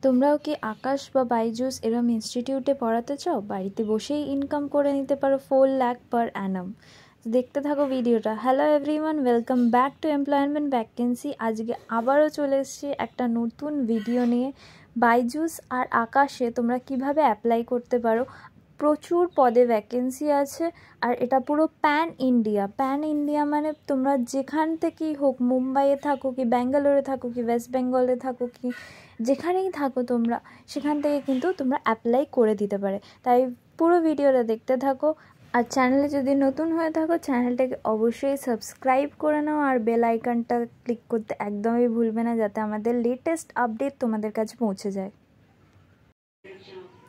তোমরাও কি আকাশ বা বাইজুস এরম ইনস্টিটিউটে পড়াতে চাও? বাড়িতে বসেই ইনকাম করে নিতে পারো 4 লাখ পার অ্যানাম। দেখতে থাকো ভিডিওটা। Hello everyone, welcome back to employment vacancy. আজকে আবারও চলে এসেছি একটা নতুন ভিডিও নিয়ে। বাইজুস আর আকাশে তোমরা কিভাবে অ্যাপ্লাই করতে পারো। প্রচুর পদে ভ্যাকেন্সি আছে আর এটা পুরো প্যান ইন্ডিয়া মানে তোমরা যেখান থেকেই হোক, মুম্বাইয়ে থাকো কি ব্যাঙ্গালোরে থাকো কি ওয়েস্ট বেঙ্গলে থাকো কি যেখানেই থাকো তোমরা, সেখান থেকে কিন্তু তোমরা অ্যাপ্লাই করে দিতে পারে। তাই পুরো ভিডিওটা দেখতে থাকো। আর চ্যানেলে যদি নতুন হয়ে থাকো চ্যানেলটাকে অবশ্যই সাবস্ক্রাইব করে নাও আর বেল আইকনটা ক্লিক করতে একদমই ভুলবে না, যাতে আমাদের লেটেস্ট আপডেট তোমাদের কাছে পৌঁছে যায়।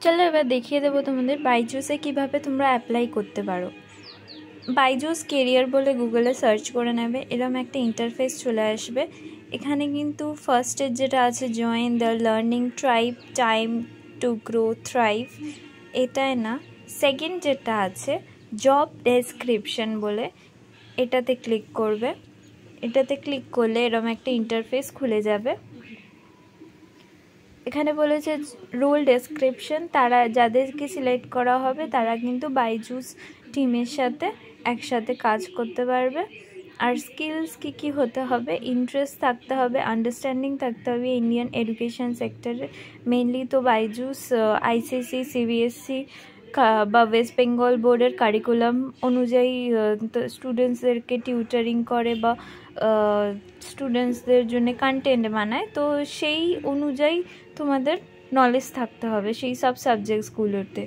চলো এবার দেখিয়ে দেবো তোমাদের বাইজুসে কিভাবে তোমরা অ্যাপ্লাই করতে পারো। বাইজুস কেরিয়ার বলে গুগলে সার্চ করে নেবে, এরকম একটা ইন্টারফেস চলে আসবে। এখানে কিন্তু ফার্স্টের যেটা আছে join the learning tribe, time to grow thrive, এটাই না। সেকেন্ড যেটা আছে জব ডেসক্রিপশন বলে, এটাতে ক্লিক করবে। এটাতে ক্লিক করলে এরকম একটা ইন্টারফেস খুলে যাবে। এখানে বলেছে রোল ডেসক্রিপশন, তারা যাদেরকে সিলেক্ট করা হবে তারা কিন্তু বাইজুস টিমের সাথে একসাথে কাজ করতে পারবে। আর স্কিলস কী হতে হবে, ইন্টারেস্ট থাকতে হবে, আন্ডারস্ট্যান্ডিং থাকতে হবে ইন্ডিয়ান এডুকেশন সেক্টরে। মেনলি তো বাইজুস আইসিএসসি সিবিএসসি বা ওয়েস্ট বেঙ্গল বোর্ডের কারিকুলাম অনুযায়ী স্টুডেন্টসদেরকে টিউটারিং করে বা স্টুডেন্টসদের জন্য কন্টেন্ট বানায়। তো সেই অনুযায়ী তোমাদের নলেজ থাকতে হবে সেই সব সাবজেক্টসগুলোতে।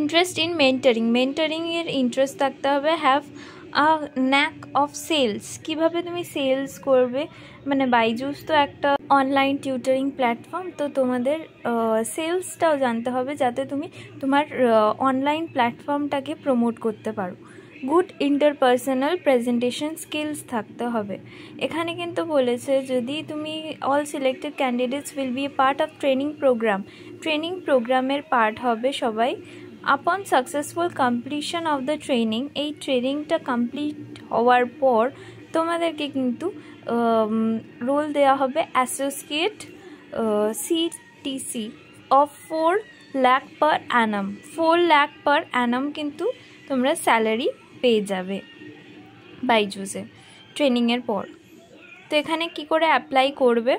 ইন্টারেস্ট ইন মেন্টারিংয়ের ইন্টারেস্ট থাকতে হবে। Have a knack of sales, কীভাবে তুমি সেলস করবে, মানে বাইজুস তো একটা অনলাইন টিউটারিং প্ল্যাটফর্ম, তো তোমাদের সেলসটাও জানতে হবে যাতে তুমি তোমার অনলাইন প্ল্যাটফর্মটাকে প্রমোট করতে পারো। গুড ইন্টারপার্সোনাল প্রেজেন্টেশন স্কিলস থাকতে হবে। এখানে কিন্তু বলেছে যদি তুমি all selected candidates will B A part of training প্রোগ্রামের পার্ট হবে সবাই। আপন successful completion of the training, এই ট্রেনিংটা কমপ্লিট হওয়ার পর তোমাদেরকে কিন্তু রোল দেওয়া হবে অ্যাসোসিয়েট সিটিসি অফ 4 লাখ পার অ্যানাম। 4 লাখ পার অ্যানাম কিন্তু তোমরা স্যালারি পেয়ে যাবে বাইজুসে ট্রেনিংয়ের পর। তো এখানে কি করে অ্যাপ্লাই করবে,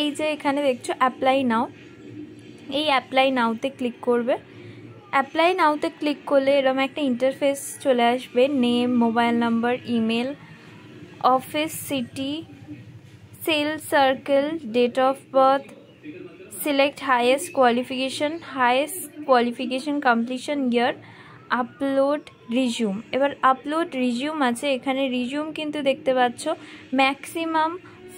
এই যে এখানে দেখছো অ্যাপ্লাই নাও, এই অ্যাপ্লাই নাওতে ক্লিক করবে। অ্যাপ্লাই নাওতে ক্লিক করলে এরকম একটা ইন্টারফেস চলে আসবে। Name, mobile number, email, office, city, cell circle, date of birth, select highest qualification completion year, upload resume. এবার আপলোড রিজিউম আছে, এখানে রিজিউম কিন্তু দেখতে পাচ্ছ ম্যাক্সিমাম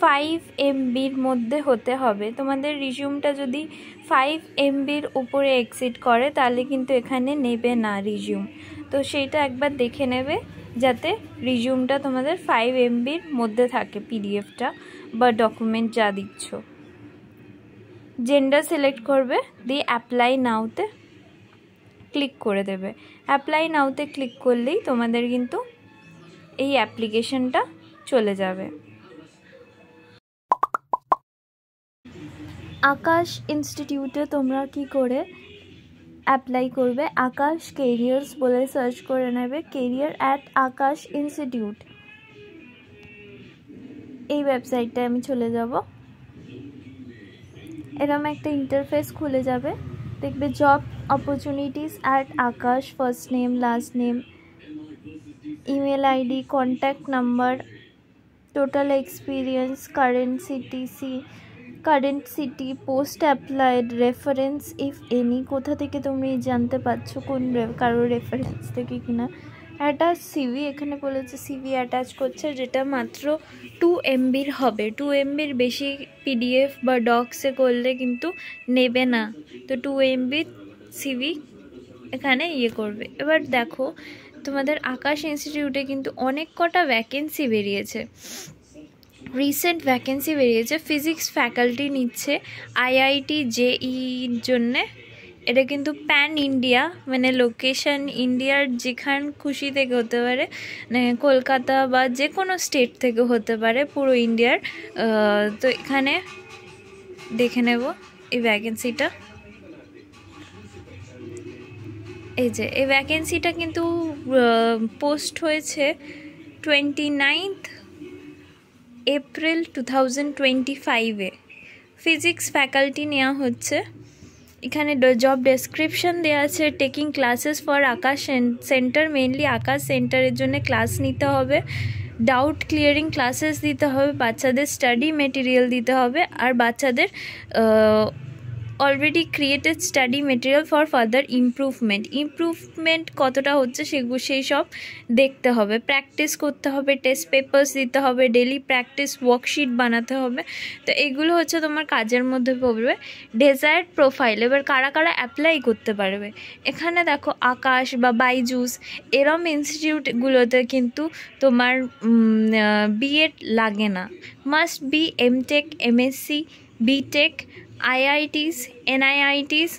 5 MBর মধ্যে হতে হবে। তোমাদের রিজিউমটা যদি 5 MBর উপরে এক্সিড করে তাহলে কিন্তু এখানে নেবে না রিজিউম। তো সেইটা একবার দেখে নেবে যাতে রিজিউমটা তোমাদের 5 MBর মধ্যে থাকে, পিডিএফটা বা ডকুমেন্ট যা দিচ্ছ। জেন্ডার সিলেক্ট করবে, দিয়ে অ্যাপ্লাই নাওতে ক্লিক করে দেবে। অ্যাপ্লাই নাওতে ক্লিক করলেই তোমাদের কিন্তু এই অ্যাপ্লিকেশনটা চলে যাবে। আকাশ ইনস্টিটিউটে তোমরা কি করে অ্যাপ্লাই করবে, আকাশ কেরিয়ার্স বলে সার্চ করে নেবে, কেরিয়ার অ্যাট আকাশ ইনস্টিটিউট। এই ওয়েবসাইটটায় আমি চলে যাব। এরকম একটা ইন্টারফেস খুলে যাবে, দেখবে job opportunities at Akash, first name, last name, email ID, contact number, total experience, current city, post applied, reference if any, কোথা থেকে তুমি জানতে পারছো কোন কারোর রেফারেন্স থেকে কিনা। অ্যাটাচ সিভি, এখানে বলেছে সিভি অ্যাটাচ করছে, যেটা মাত্র 2 MBর হবে। 2 MBর বেশি পিডিএফ বা ডক্সে করলে কিন্তু নেবে না, তো 2 MB সিভি এখানে করবে। এবার দেখো তোমাদের আকাশ ইনস্টিটিউটে কিন্তু অনেক কটা ভ্যাকেন্সি বেরিয়েছে, রিসেন্ট ভ্যাকেন্সি বেরিয়েছে। ফিজিক্স ফ্যাকাল্টি নিচ্ছে IIT JEEর জন্যে। এটা কিন্তু প্যান ইন্ডিয়া, মানে লোকেশন ইন্ডিয়ার যেখান খুশি থেকে হতে পারে, কলকাতা বা যে কোনো স্টেট থেকে হতে পারে, পুরো ইন্ডিয়ার। তো এখানে দেখে নেব এই ভ্যাকেন্সিটা। এই যে এই ভ্যাকেন্সিটা কিন্তু পোস্ট হয়েছে 29 এপ্রিল 2025-এ। ফিজিক্স ফ্যাকাল্টি নেওয়া হচ্ছে। এখানে জব ডেসক্রিপশন দেওয়া আছে, taking classes for Aakash centre, mainly Aakash সেন্টারের জন্য ক্লাস নিতে হবে, ডাউট ক্লিয়ারিং ক্লাসেস দিতে হবে, বাচ্চাদের স্টাডি মেটেরিয়াল দিতে হবে, আর বাচ্চাদের already created study material for further improvement কতটা হচ্ছে সেই সব দেখতে হবে, প্র্যাকটিস করতে হবে, টেস্ট পেপার্স দিতে হবে, ডেলি প্র্যাকটিস ওয়ার্কশিট বানাতে হবে। তো এগুলো হচ্ছে তোমার কাজের মধ্যে পড়বে। ডেজায়ার্ড প্রোফাইল, এবার কারা কারা অ্যাপ্লাই করতে পারবে। এখানে দেখো আকাশ বা বাইজুস এরম ইনস্টিটিউটগুলোতে কিন্তু তোমার বিএড লাগে না, must be MTech, MSc, BTech, IITs, NIITs,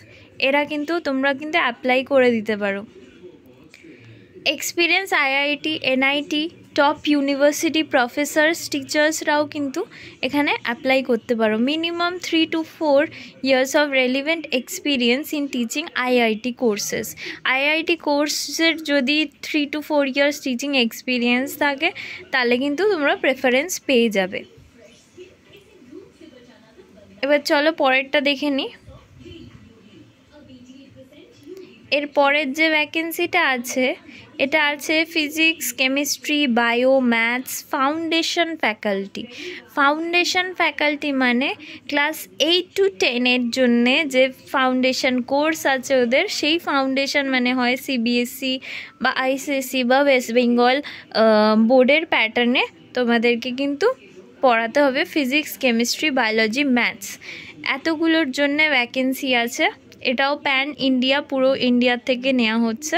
এরা কিন্তু তোমরা কিন্তু অ্যাপ্লাই করে দিতে পারো। Experience IIT, NIT, top university professors, টিচার্সরাও কিন্তু এখানে অ্যাপ্লাই করতে পারো। Minimum 3 to 4 years of relevant experience in teaching IIT courses. IIT কোর্সের যদি 3 to 4 years টিচিং এক্সপিরিয়েন্স থাকে তাহলে কিন্তু তোমরা প্রেফারেন্স পেয়ে যাবে। এবার চলো পরেরটা দেখে নিই। এর পরের যে ভ্যাকেন্সিটা আছে এটা আছে physics, chemistry, bio, maths foundation faculty. Foundation faculty মানে ক্লাস 8 to 10 এর জন্যে যে ফাউন্ডেশন কোর্স আছে ওদের, সেই ফাউন্ডেশন মানে হয় সিবিএসসি বা আইসিএসসি বা ওয়েস্ট বেঙ্গল বোর্ডের প্যাটার্নে তোমাদেরকে কিন্তু পড়াতে হবে ফিজিক্স, কেমিস্ট্রি, বায়োলজি, ম্যাথস, এতগুলোর জন্যে ভ্যাকেন্সি আছে। এটাও প্যান ইন্ডিয়া, পুরো ইন্ডিয়া থেকে নেওয়া হচ্ছে।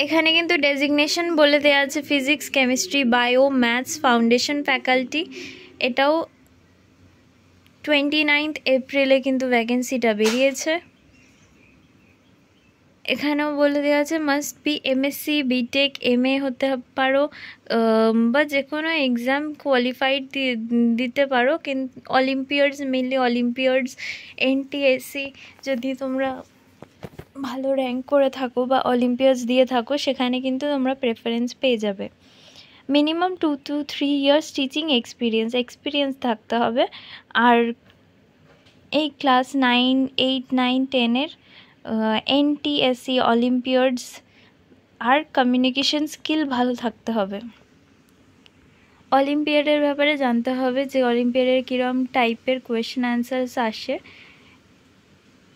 এখানে কিন্তু ডেজিগনেশন বলে দেওয়া আছে physics, chemistry, bio, maths foundation faculty. এটাও 29 এপ্রিলে কিন্তু ভ্যাকেন্সিটা বেরিয়েছে। এখানেও বলে দেওয়া আছে must be MSc, BTech, MA হতে পারো বা যে কোনো এক্সাম কোয়ালিফাইড দিতে পারো, কিন্তু অলিম্পিয়াডস, মেনলি অলিম্পিয়াডস, এনটিএসসি যদি তোমরা ভালো র্যাঙ্ক করে থাকো বা অলিম্পিয়াডস দিয়ে থাকো সেখানে কিন্তু তোমরা প্রেফারেন্স পেয়ে যাবে। Minimum 2 to 3 years teaching experience থাকতে হবে। আর এই ক্লাস 9, 8, 9, 10-এর এনটিএসসি, অলিম্পিয়াডস আর কমিউনিকেশন স্কিল ভালো থাকতে হবে। অলিম্পিয়াডের ব্যাপারে জানতে হবে যে অলিম্পিয়াডের কীরকম টাইপের কোয়েশ্চেন অ্যান্সার্স আসে।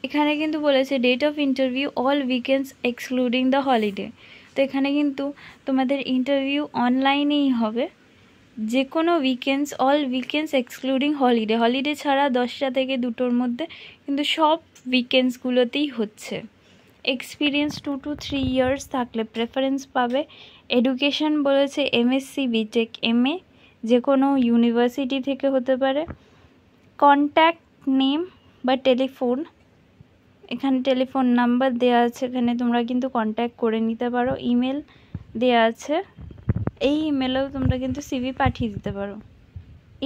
এখানে কিন্তু বলেছে date of interview all weekends excluding the holiday. তো এখানে কিন্তু তোমাদের ইন্টারভিউ অনলাইনেই হবে, যে কোনো weekends, all weekends excluding holiday ছাড়া 10টা থেকে 2টোর মধ্যে, কিন্তু সব উইকেন্ডসগুলোতেই হচ্ছে। এক্সপিরিয়েন্স 2 to 3 years থাকলে প্রেফারেন্স পাবে। এডুকেশন বলেছে এমএসসি, বিটেক, এমএ, যে কোনো ইউনিভার্সিটি থেকে হতে পারে। কন্ট্যাক্ট নেম বা টেলিফোন, এখানে টেলিফোন নাম্বার দেওয়া আছে, এখানে তোমরা কিন্তু কন্ট্যাক্ট করে নিতে পারো। ইমেল দেওয়া আছে, এই ইমেলেও তোমরা কিন্তু সিভি পাঠিয়ে দিতে পারো।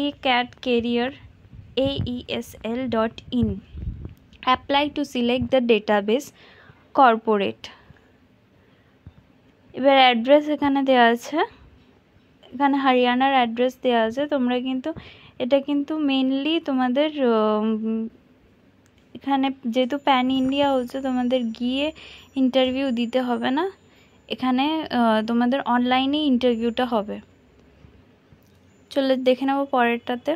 acatcareer@aesl.in। Apply to select the database corporate. এবার অ্যাড্রেস এখানে দেওয়া আছে, এখানে হরিয়ানার অ্যাড্রেস দেওয়া আছে। তোমরা কিন্তু এটা কিন্তু মেনলি তোমাদের এখানে যেহেতু প্যান ইন্ডিয়া হচ্ছে তোমাদের গিয়ে ইন্টারভিউ দিতে হবে না, এখানে তোমাদের অনলাইনে ইন্টারভিউটা হবে। চলে দেখে নেবো পরেরটাতে।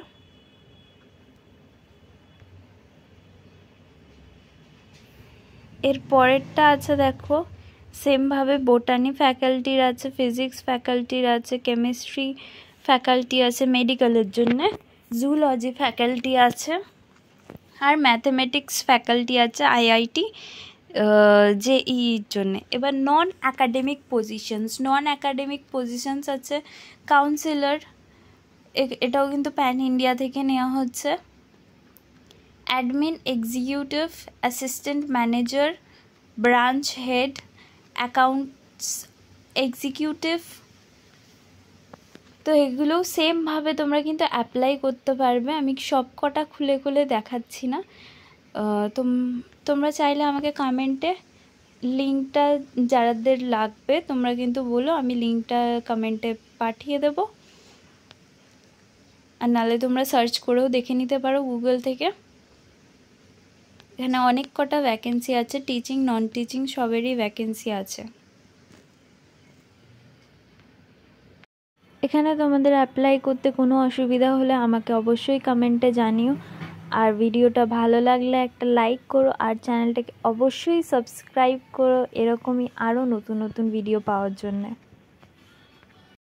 এর পরেরটা আছে দেখো, সেমভাবে বোটানি ফ্যাকাল্টির আছে, ফিজিক্স ফ্যাকাল্টির আছে, কেমিস্ট্রি ফ্যাকাল্টি আছে মেডিকেলের জন্যে, জুলজি ফ্যাকাল্টি আছে, আর ম্যাথামেটিক্স ফ্যাকাল্টি আছে আইআইটি জেইর জন্যে। এবার নন অ্যাকাডেমিক পজিশনস আছে কাউন্সিলর, এটাও কিন্তু প্যান ইন্ডিয়া থেকে নেওয়া হচ্ছে। Admin, executive assistant manager, branch head, accounts executive, তো এগুলো সেমভাবে তোমরা কিন্তু অ্যাপ্লাই করতে পারবে। আমি সব কটা খুলে খুলে দেখাচ্ছি না। তোমরা চাইলে আমাকে কমেন্টে লিঙ্কটা যাদের লাগবে তোমরা কিন্তু বলো, আমি লিঙ্কটা কমেন্টে পাঠিয়ে দেব। আর নাহলে তোমরা সার্চ করেও দেখে নিতে পারো গুগল থেকে। এখানে অনেক কটা ভ্যাকেন্সি আছে, টিচিং নন টিচিং সবেরই ভ্যাকেন্সি আছে। এখানে তোমাদের অ্যাপ্লাই করতে কোনো অসুবিধা হলে আমাকে অবশ্যই কমেন্টে জানিও। আর ভিডিওটা ভালো লাগলে একটা লাইক করো, আর চ্যানেলটাকে অবশ্যই সাবস্ক্রাইব করো এরকমই আরও নতুন নতুন ভিডিও পাওয়ার জন্যে।